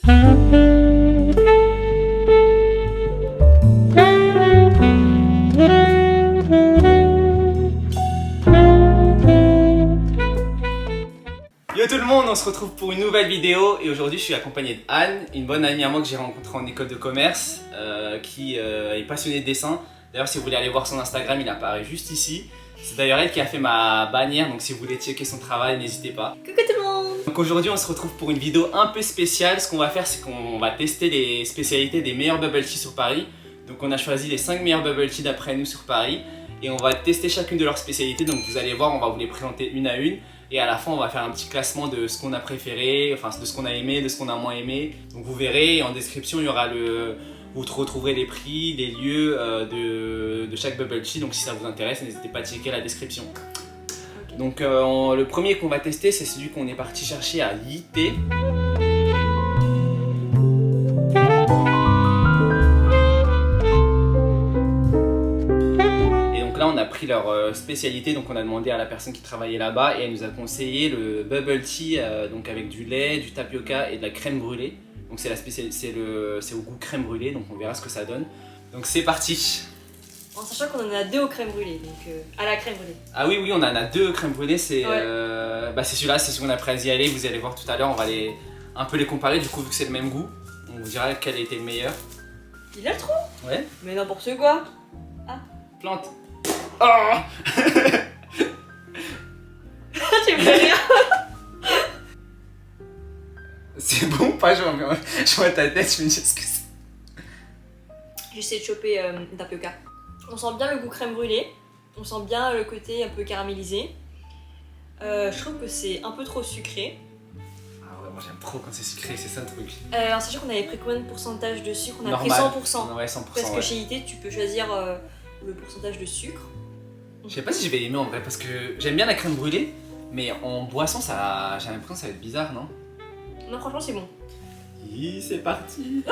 Yo tout le monde, on se retrouve pour une nouvelle vidéo et aujourd'hui je suis accompagné de Anne, une bonne amie à moi que j'ai rencontrée en école de commerce qui est passionnée de dessin. D'ailleurs si vous voulez aller voir son Instagram, il apparaît juste ici. C'est d'ailleurs elle qui a fait ma bannière, donc si vous voulez checker son travail, n'hésitez pas. Coucou tout le monde. Donc aujourd'hui on se retrouve pour une vidéo un peu spéciale. Ce qu'on va faire c'est qu'on va tester les spécialités des meilleurs bubble tea sur Paris. Donc on a choisi les 5 meilleurs bubble tea d'après nous sur Paris. Et on va tester chacune de leurs spécialités, donc vous allez voir, on va vous les présenter une à une. Et à la fin, on va faire un petit classement de ce qu'on a préféré, enfin de ce qu'on a aimé, de ce qu'on a moins aimé. Donc vous verrez, en description, il y aura vous retrouverez les prix, les lieux de chaque bubble tea. Donc si ça vous intéresse, n'hésitez pas à checker la description. Okay. Donc le premier qu'on va tester, c'est celui qu'on est parti chercher à Yité. Là on a pris leur spécialité, donc on a demandé à la personne qui travaillait là-bas et elle nous a conseillé le bubble tea donc avec du lait, du tapioca et de la crème brûlée. Donc c'est la spécialité, c'est au goût crème brûlée, donc on verra ce que ça donne. Donc c'est parti. En sachant qu'on en a 2 aux crème brûlée, donc à la crème brûlée. Ah oui oui, on en a 2 crème brûlée, c'est ouais. C'est celui-là, c'est ce qu'on a pris à y aller, vous allez voir tout à l'heure, on va un peu les comparer du coup vu que c'est le même goût. On vous dira quel a été le meilleur. Il a le trou? Ouais. Mais n'importe quoi. Ah. Plante. Oh. Tu me fais rire. C'est bon ou pas? Je vois ta tête, je me dis ce que c'est. J'essaie de choper une tapioca. On sent bien le goût crème brûlée. On sent bien le côté un peu caramélisé. Je trouve que c'est un peu trop sucré. Ah ouais, moi j'aime trop quand c'est sucré, c'est ça le truc. En sachant qu'on avait pris combien de pourcentage de sucre? On a Normal. pris 100%. Ouais, 100%. Parce que chez IT, tu peux choisir le pourcentage de sucre. Je sais pas si je vais aimer en vrai parce que j'aime bien la crème brûlée, mais en boisson, j'ai l'impression que ça va être bizarre, non? Non, franchement, c'est bon. C'est parti.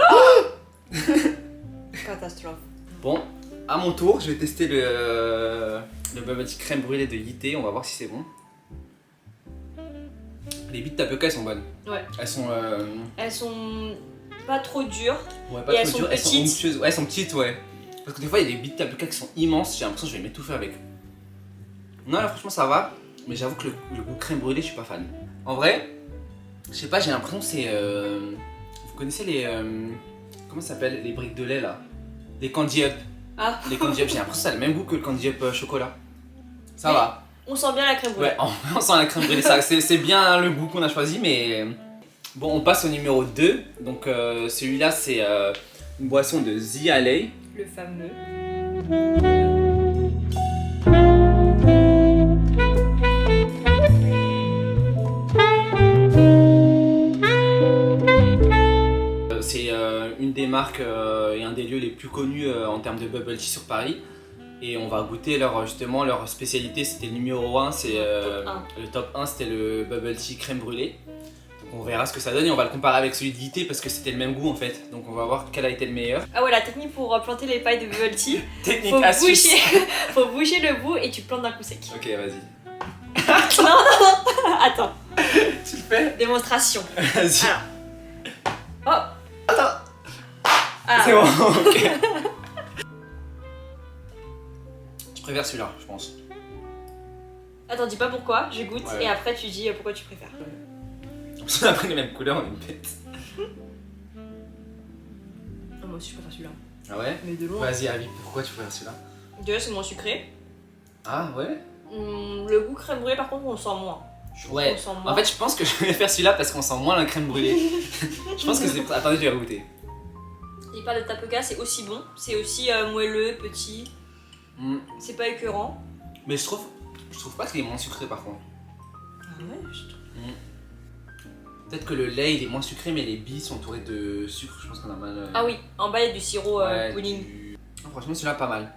Catastrophe. Bon, à mon tour, je vais tester le bubble tea crème brûlée de Yité, on va voir si c'est bon. Les billes de tapioca, elles sont bonnes. Ouais. Elles sont pas trop dures. Ouais, pas et trop elles sont dures, elles sont petites. onctueuses. Ouais, elles sont petites, ouais. Parce que des fois, il y a des billes de tapioca qui sont immenses, j'ai l'impression que je vais m'étouffer avec. Non, là, franchement, ça va. Mais j'avoue que le goût crème brûlée, je suis pas fan. En vrai, je sais pas, j'ai l'impression que c'est. Vous connaissez les. Comment ça s'appelle? Les briques de lait là? Les Candy Up. Ah. Les Candy Up, j'ai l'impression que ça a le même goût que le Candy Up chocolat. Ça mais va. On sent bien la crème brûlée. Ouais, on sent la crème brûlée. C'est bien le goût qu'on a choisi, mais. Bon, on passe au numéro 2. Donc, celui-là, c'est une boisson de The Alley. Le fameux. C'est une des marques et un des lieux les plus connus en termes de bubble tea sur Paris. Et on va goûter justement leur spécialité, c'était le numéro 1, c'est le top 1, c'était le bubble tea crème brûlée. Donc on verra ce que ça donne et on va le comparer avec celui d'Yité parce que c'était le même goût en fait. Donc on va voir quel a été le meilleur. Ah ouais, la technique pour planter les pailles de bubble tea. Technique astuce. Faut boucher le bout et tu plantes d'un coup sec. Ok, vas-y. Non, attends. Tu le fais? Démonstration. Vas-y. Alors. Oh. Attends. Ah, c'est bon, ok. Je préfère celui-là, je pense. Attends, dis pas pourquoi, je goûte ouais. Et après tu dis pourquoi tu préfères. On a pris les mêmes couleurs, on est bête. Oh, moi aussi je préfère celui-là. Ah ouais? Mais de loin. Vas-y, Avi, pourquoi tu préfères celui-là? Déjà c'est moins sucré. Ah ouais? Le goût crème brûlée par contre on sent moins. Ouais, on sent moins. En fait je pense que je vais faire celui-là parce qu'on sent moins la crème brûlée. Je pense que c'est... Attendez, je vais goûter. Il parle de tapioca, c'est aussi bon, c'est aussi moelleux, petit. C'est pas écœurant. Mais je trouve pas qu'il est moins sucré par contre. Ah ouais, je trouve. Peut-être que le lait il est moins sucré mais les billes sont entourées de sucre, je pense qu'on a mal... Ah oui, en bas il y a du sirop pudding. Ah, franchement celui-là pas mal.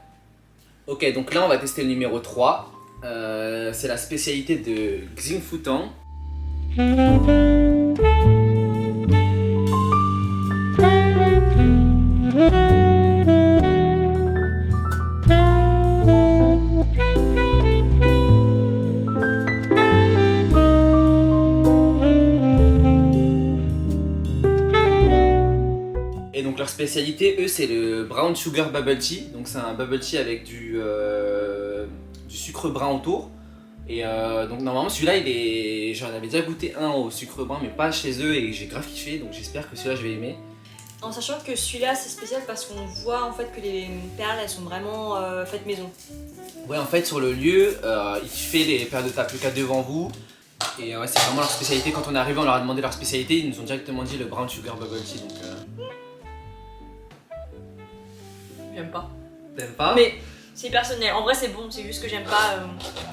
Ok, donc là on va tester le numéro 3. C'est la spécialité de Xingfutang. Et donc leur spécialité, eux, c'est le brown sugar bubble tea. Donc c'est un bubble tea avec du sucre brun autour. Et donc normalement celui-là, j'en avais déjà goûté un au sucre brun, mais pas chez eux, et j'ai grave kiffé. Donc j'espère que celui-là, je vais aimer. En sachant que celui-là, c'est spécial parce qu'on voit en fait que les perles, elles sont vraiment faites maison. Ouais, en fait, sur le lieu, il fait les perles de tapioca devant vous. Et ouais, c'est vraiment leur spécialité. Quand on est arrivé, on leur a demandé leur spécialité. Ils nous ont directement dit le brown sugar bubble tea. Donc, J'aime pas. T'aimes pas? Mais c'est personnel. En vrai, c'est bon. C'est juste que j'aime pas.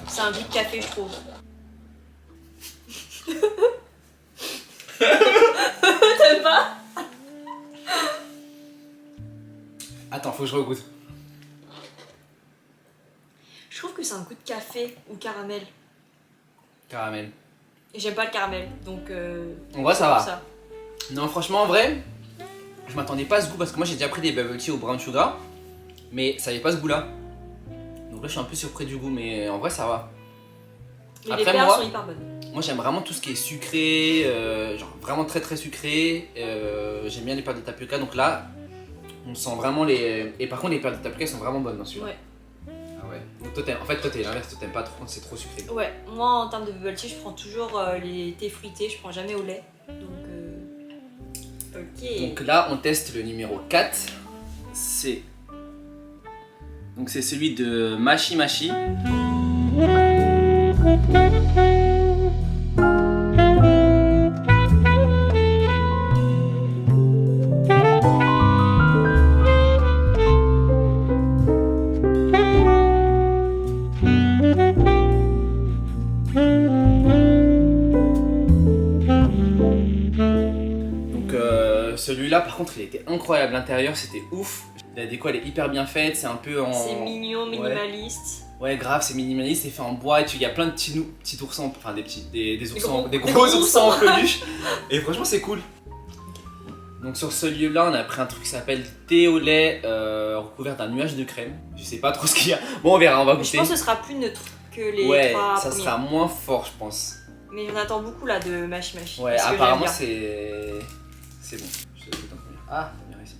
C'est un vide café, je trouve. T'aimes pas? Attends, faut que je regoute. Je trouve que c'est un goût de café ou caramel. Caramel. Et j'aime pas le caramel, donc. En vrai, ça va. Non, franchement, en vrai, je m'attendais pas à ce goût parce que moi j'ai déjà pris des bubble tea au brown sugar, mais ça avait pas ce goût-là. Donc là, je suis un peu surpris du goût, mais en vrai, ça va. Mais Après, les perles moi, sont hyper bonnes. Moi, j'aime vraiment tout ce qui est sucré, genre vraiment très très sucré. J'aime bien les perles de tapioca, donc là, on sent vraiment les. Et par contre, les perles de tapioca sont vraiment bonnes dans celui-là. Ouais. Ah ouais. Donc toi, en fait, toi, t'es l'inverse, toi, t'aimes pas trop quand c'est trop sucré. Ouais, moi en termes de bubble tea, je prends toujours les thés fruités, je prends jamais au lait. Donc, ok. Donc là, on teste le numéro 4. C'est. Donc c'est celui de Mashi Mashi. Celui-là, par contre, il était incroyable. L'intérieur, c'était ouf. La déco, elle est hyper bien faite. C'est un peu en. C'est mignon, minimaliste. Ouais, grave, c'est minimaliste. C'est fait en bois. Il y a plein de petits oursons, enfin des oursons, des gros gros oursons en peluche. Et franchement, c'est cool. Donc sur ce lieu-là, on a pris un truc qui s'appelle thé au lait recouvert d'un nuage de crème. Je sais pas trop ce qu'il y a. Bon, on verra, on va goûter. Je pense que ce sera plus neutre que les ouais, trois ça premiers. sera moins fort, je pense. Mais j'en attends beaucoup là de Mashi Mashi. Ouais, apparemment c'est bon. Je te goûte en premier. Ah, bien réussi.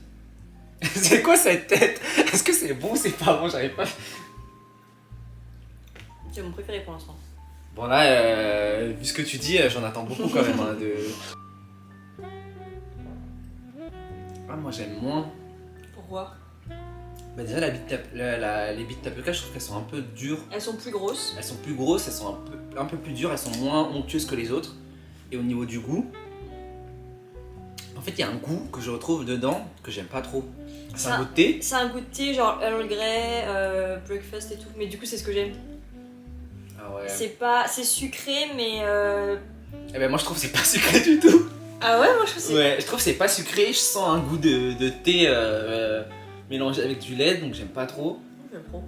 C'est quoi cette tête? Est-ce que c'est bon ou c'est pas bon? J'arrive pas. C'est mon préféré pour l'instant. Bon là, vu ce que tu dis, j'en attends beaucoup quand même. Ah, moi j'aime moins. Pourquoi? Bah déjà les billes de tapioca, je trouve qu'elles sont un peu dures. Elles sont plus grosses. Elles sont plus grosses, elles sont un peu plus dures, elles sont moins onctueuses que les autres. Et au niveau du goût, en fait il y a un goût que je retrouve dedans que j'aime pas trop. C'est un goût de thé. C'est un goût de thé genre Earl Grey, breakfast et tout. Mais du coup c'est ce que j'aime. Ah ouais. C'est sucré mais Eh ben moi je trouve que c'est pas sucré du tout. Ah ouais, moi je trouve que c'est... Ouais, je trouve que c'est pas sucré, je sens un goût de thé mélangé avec du lait, donc j'aime pas trop. J'aime trop.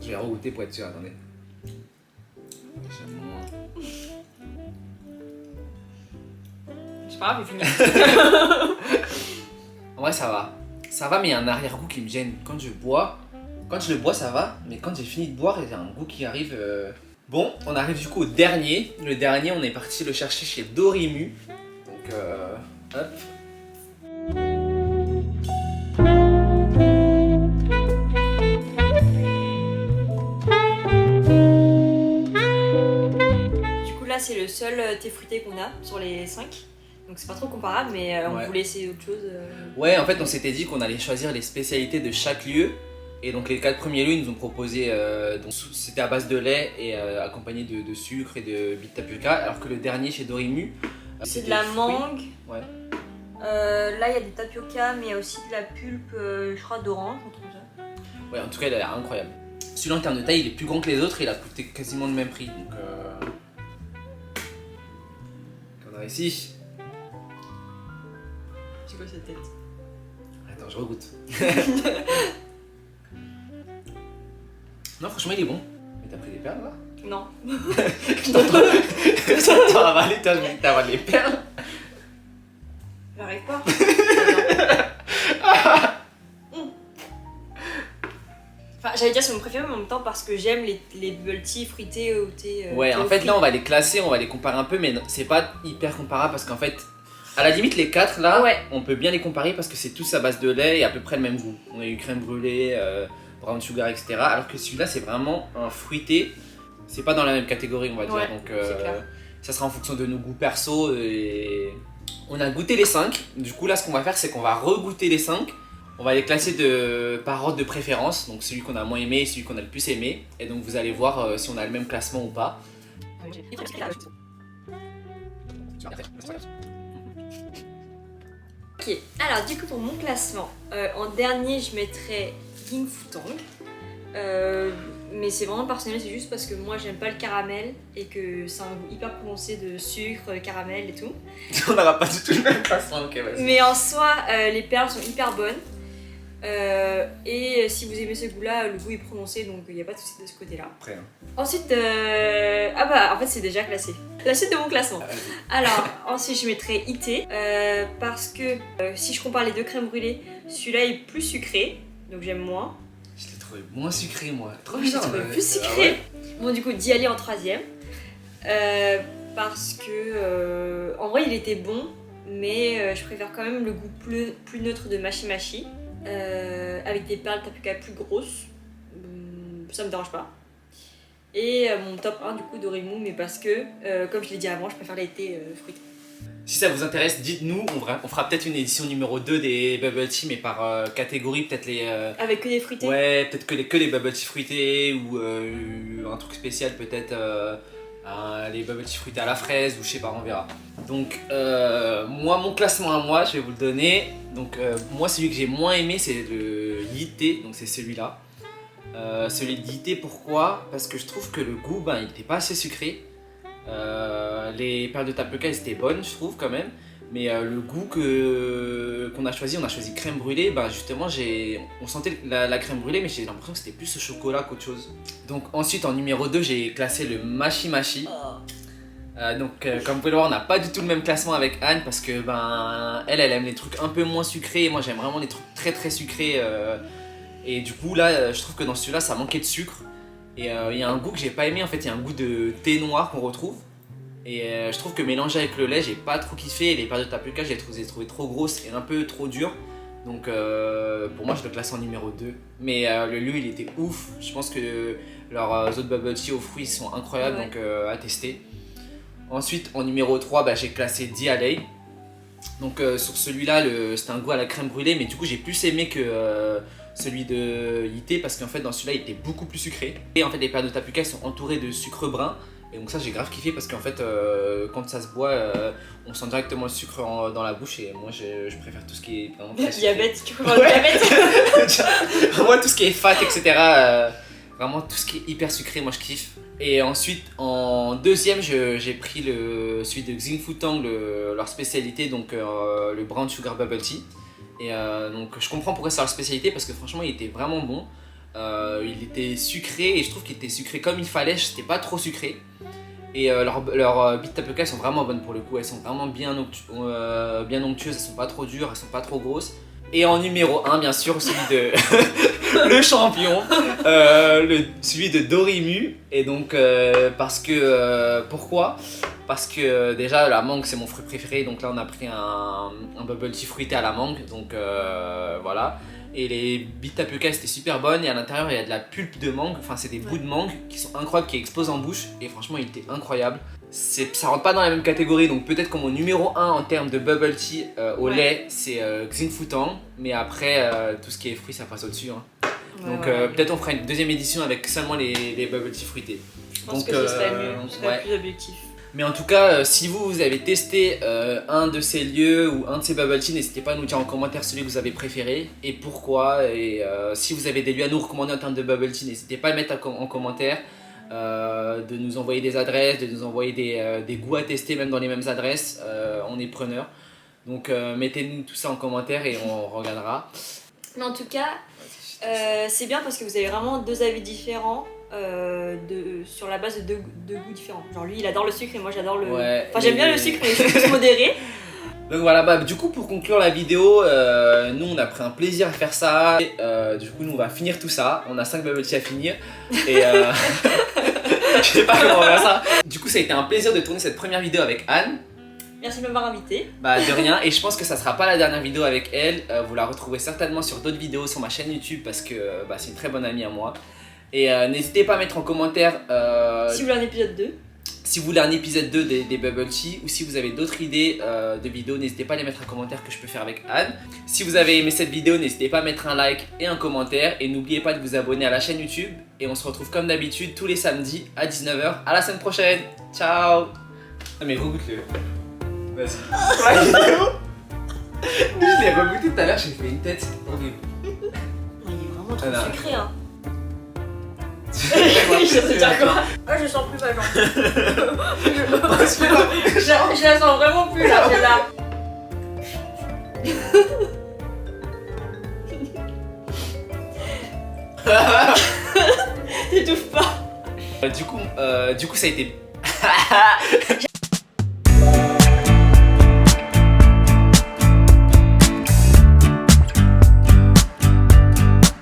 Je vais regoûter pour être sûr, attendez. J'aime moins. C'est pas grave, j'ai fini. En vrai ça va. Ça va, mais il y a un arrière-goût qui me gêne. Quand je le bois ça va, mais quand j'ai fini de boire, il y a un goût qui arrive... Bon, on arrive du coup au dernier. Le dernier, on est parti le chercher chez Dorimu. Donc hop. Du coup là c'est le seul thé fruité qu'on a sur les 5. Donc c'est pas trop comparable mais on voulait essayer autre chose. Ouais, en fait on s'était dit qu'on allait choisir les spécialités de chaque lieu. Et donc les 4 premiers lieux ils nous ont proposé, donc c'était à base de lait et accompagné de sucre et de billes de tapioca. Alors que le dernier chez Dorimu, c'est de la mangue. Ouais. Là il y a des tapioca mais il y a aussi de la pulpe, je crois d'orange, on trouve ça. Ouais, en tout cas il a l'air incroyable. Celui-là en termes de taille il est plus grand que les autres et il a coûté quasiment le même prix. Donc on a ici. C'est quoi cette tête? Attends, je regoute. Non, franchement, il est bon. Mais t'as pris des perles là? Non. T'as avalé, t'avales les perles? J'arrive pas. Enfin, j'allais dire c'est mon préféré, mais en même temps parce que j'aime les bubble tea fruités au thé. Ouais, en fait, là, on va les classer, on va les comparer un peu, mais c'est pas hyper comparable parce qu'en fait, À la limite, les 4 là, Ouais. on peut bien les comparer parce que c'est tous à base de lait et à peu près le même goût. On a eu crème brûlée, brown sugar, etc. Alors que celui-là, c'est vraiment un fruité. C'est pas dans la même catégorie, on va dire. Ouais, Donc, c'est clair. ça sera en fonction de nos goûts perso. Et on a goûté les 5. Du coup, là, ce qu'on va faire, c'est qu'on va regoûter les 5. On va les classer par ordre de préférence. Donc, celui qu'on a moins aimé et celui qu'on a le plus aimé. Et donc, vous allez voir si on a le même classement ou pas. Ok, alors du coup pour mon classement, en dernier je mettrais Ying Futang. Mais c'est vraiment personnel, c'est juste parce que moi j'aime pas le caramel et que c'est un goût hyper prononcé de sucre, caramel et tout. On n'aura pas du tout le même classement, ok, vas-y. Mais en soi, les perles sont hyper bonnes. Et si vous aimez ce goût-là, le goût est prononcé donc il n'y a pas de souci de ce côté-là. Après, hein. Ensuite, ah bah en fait c'est déjà classé. La suite de mon classement. Alors, ensuite je mettrais IT parce que si je compare les deux crèmes brûlées, celui-là est plus sucré, donc j'aime moins. Je l'ai trouvé moins sucré, moi. Trop Je l'ai bizarre. trouvé plus sucré. Ah ouais. Bon, du coup, d'y aller en troisième. Parce que en vrai il était bon, mais je préfère quand même le goût plus neutre de Mashi Mashi. Avec des perles tapioca plus grosses, ça me dérange pas. Et mon top 1 du coup Dorimu, mais parce que, comme je l'ai dit avant, je préfère l'été fruité. Si ça vous intéresse, dites-nous, on fera peut-être une édition numéro 2 des bubble tea, mais par catégorie, peut-être les... Avec que des fruités. Ouais, peut-être que les bubble tea fruités, ou un truc spécial, peut-être les bubble tea fruités à la fraise, ou je sais pas, on verra. Donc, moi, mon classement à moi, je vais vous le donner. Donc, moi, celui que j'ai moins aimé, c'est le Yité, donc c'est celui-là. Celui de Yité, pourquoi? Parce que je trouve que le goût, il n'était pas assez sucré. Les perles de tapioca, elles étaient bonnes, je trouve, quand même. Mais le goût qu'on a choisi, on a choisi crème brûlée. Justement, on sentait la crème brûlée, mais j'ai l'impression que c'était plus au chocolat qu'autre chose. Donc, ensuite, en numéro 2, j'ai classé le Mashi Mashi. Comme vous pouvez le voir, on n'a pas du tout le même classement avec Anne parce que elle aime les trucs un peu moins sucrés et moi j'aime vraiment les trucs très très sucrés. Et du coup, là, je trouve que dans celui-là, ça manquait de sucre. Et il y a un goût que j'ai pas aimé, en fait, il y a un goût de thé noir qu'on retrouve. Et je trouve que mélangé avec le lait, j'ai pas trop kiffé. Et les perles de tapioca, je les ai trouvées trop grosses et un peu trop dures. Donc pour moi, je le classe en numéro 2. Mais le lieu, il était ouf. Je pense que leurs autres bubble tea aux fruits sont incroyables, Ouais. donc à tester. Ensuite, en numéro 3, j'ai classé Dialei. Donc sur celui-là, c'était un goût à la crème brûlée, mais du coup j'ai plus aimé que celui de Yité parce qu'en fait dans celui-là il était beaucoup plus sucré. Et en fait les perles de tapioca sont entourées de sucre brun. Et donc ça j'ai grave kiffé parce qu'en fait quand ça se boit, on sent directement le sucre dans la bouche et moi je préfère tout ce qui est vraiment très sucré. Diabète, tu préfères le diabète? Moi tout ce qui est fat, etc. Vraiment tout ce qui est hyper sucré, moi je kiffe. Et ensuite en deuxième j'ai pris celui de Xing Futang, leur spécialité, donc le brown sugar bubble tea. Et donc je comprends pourquoi c'est leur spécialité parce que franchement il était vraiment bon. Il était sucré et je trouve qu'il était sucré comme il fallait, c'était pas trop sucré. Et leurs billes de tapioca elles sont vraiment bonnes pour le coup, elles sont vraiment bien onctueuses, elles sont pas trop dures, elles sont pas trop grosses. Et en numéro 1 bien sûr celui de le champion, celui de Dorimu. Et donc parce que pourquoi? Parce que déjà la mangue c'est mon fruit préféré, donc là on a pris un bubble tea fruité à la mangue, donc voilà. Et les billes de tapioca c'était super bonnes et à l'intérieur il y a de la pulpe de mangue, enfin c'est des bouts de mangue qui sont incroyables, qui explosent en bouche et franchement il était incroyable. Ça rentre pas dans la même catégorie, donc peut-être que mon numéro 1 en termes de bubble tea au lait c'est Xing Futang, mais après tout ce qui est fruits ça passe au-dessus. Hein. Donc peut-être on fera une deuxième édition avec seulement les bubble tea fruités. Je pense que ce serait mieux, ce serait plus objectif. Mais en tout cas, si vous avez testé un de ces lieux ou un de ces bubble tea, n'hésitez pas à nous dire en commentaire celui que vous avez préféré et pourquoi. Et si vous avez des lieux à nous recommander en termes de bubble tea, n'hésitez pas à le mettre en commentaire, de nous envoyer des adresses, de nous envoyer des goûts à tester même dans les mêmes adresses. On est preneurs. Donc mettez-nous tout ça en commentaire et on regardera. Mais en tout cas, c'est bien parce que vous avez vraiment deux avis différents. Sur la base de deux goûts différents. Genre lui il adore le sucre et moi j'adore le... Ouais, enfin j'aime bien le sucre mais je suis plus modérée. Donc voilà, du coup pour conclure la vidéo, nous on a pris un plaisir à faire ça. Et, du coup nous on va finir tout ça. On a 5 bubble tea à finir. Et je sais pas comment on va faire ça. Du coup ça a été un plaisir de tourner cette première vidéo avec Anne. Merci de m'avoir invité. Bah de rien, et je pense que ça sera pas la dernière vidéo avec elle. Vous la retrouverez certainement sur d'autres vidéos sur ma chaîne YouTube parce que c'est une très bonne amie à moi. Et n'hésitez pas à mettre en commentaire Si vous voulez un épisode 2. si vous voulez un épisode 2 des Bubble Tea, ou si vous avez d'autres idées de vidéos, n'hésitez pas à les mettre en commentaire que je peux faire avec Anne. Si vous avez aimé cette vidéo, n'hésitez pas à mettre un like et un commentaire. Et n'oubliez pas de vous abonner à la chaîne YouTube. Et on se retrouve comme d'habitude tous les samedis à 19h. À la semaine prochaine. Ciao. Non mais regoute-le. Vas-y. Je l'ai regoûté tout à l'heure, j'ai fait une tête. Horrible. Il est vraiment trop Ah, non. sucré, hein. Je sais dire quoi. Ah, je sens plus ma jambe. Je la sens vraiment plus là, celle-là. T'étouffes pas. Du coup, ça a été.